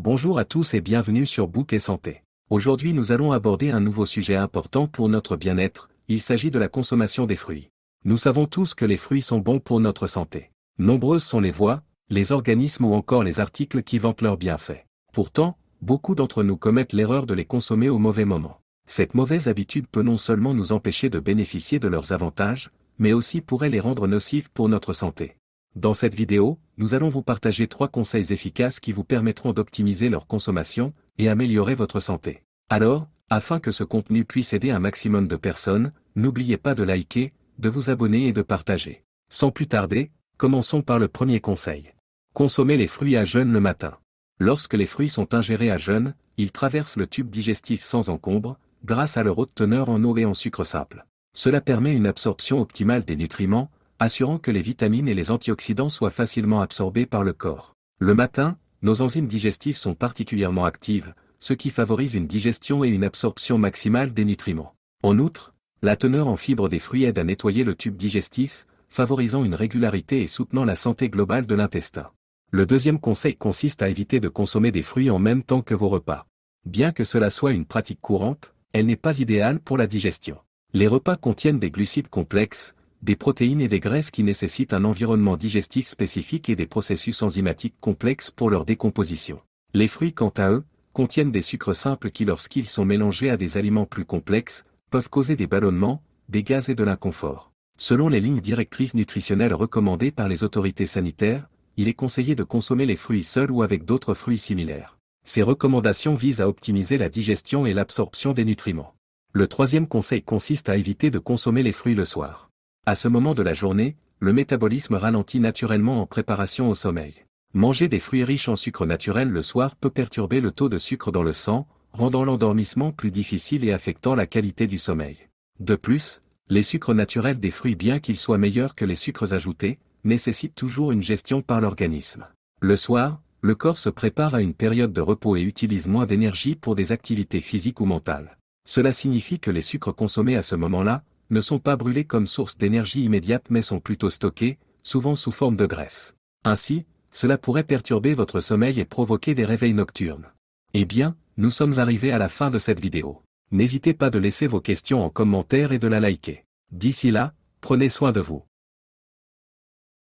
Bonjour à tous et bienvenue sur Book et Santé. Aujourd'hui nous allons aborder un nouveau sujet important pour notre bien-être, il s'agit de la consommation des fruits. Nous savons tous que les fruits sont bons pour notre santé. Nombreuses sont les voix, les organismes ou encore les articles qui vantent leurs bienfaits. Pourtant, beaucoup d'entre nous commettent l'erreur de les consommer au mauvais moment. Cette mauvaise habitude peut non seulement nous empêcher de bénéficier de leurs avantages, mais aussi pourrait les rendre nocifs pour notre santé. Dans cette vidéo, nous allons vous partager 3 conseils efficaces qui vous permettront d'optimiser leur consommation et améliorer votre santé. Alors, afin que ce contenu puisse aider un maximum de personnes, n'oubliez pas de liker, de vous abonner et de partager. Sans plus tarder, commençons par le premier conseil. Consommer les fruits à jeûne le matin. Lorsque les fruits sont ingérés à jeûne, ils traversent le tube digestif sans encombre, grâce à leur haute teneur en eau et en sucre simple. Cela permet une absorption optimale des nutriments, assurant que les vitamines et les antioxydants soient facilement absorbés par le corps. Le matin, nos enzymes digestives sont particulièrement actives, ce qui favorise une digestion et une absorption maximale des nutriments. En outre, la teneur en fibres des fruits aide à nettoyer le tube digestif, favorisant une régularité et soutenant la santé globale de l'intestin. Le deuxième conseil consiste à éviter de consommer des fruits en même temps que vos repas. Bien que cela soit une pratique courante, elle n'est pas idéale pour la digestion. Les repas contiennent des glucides complexes, des protéines et des graisses qui nécessitent un environnement digestif spécifique et des processus enzymatiques complexes pour leur décomposition. Les fruits, quant à eux, contiennent des sucres simples qui, lorsqu'ils sont mélangés à des aliments plus complexes, peuvent causer des ballonnements, des gaz et de l'inconfort. Selon les lignes directrices nutritionnelles recommandées par les autorités sanitaires, il est conseillé de consommer les fruits seuls ou avec d'autres fruits similaires. Ces recommandations visent à optimiser la digestion et l'absorption des nutriments. Le troisième conseil consiste à éviter de consommer les fruits le soir. À ce moment de la journée, le métabolisme ralentit naturellement en préparation au sommeil. Manger des fruits riches en sucre naturel le soir peut perturber le taux de sucre dans le sang, rendant l'endormissement plus difficile et affectant la qualité du sommeil. De plus, les sucres naturels des fruits, bien qu'ils soient meilleurs que les sucres ajoutés, nécessitent toujours une gestion par l'organisme. Le soir, le corps se prépare à une période de repos et utilise moins d'énergie pour des activités physiques ou mentales. Cela signifie que les sucres consommés à ce moment-là ne sont pas brûlés comme source d'énergie immédiate mais sont plutôt stockés, souvent sous forme de graisse. Ainsi, cela pourrait perturber votre sommeil et provoquer des réveils nocturnes. Eh bien, nous sommes arrivés à la fin de cette vidéo. N'hésitez pas de laisser vos questions en commentaire et de la liker. D'ici là, prenez soin de vous.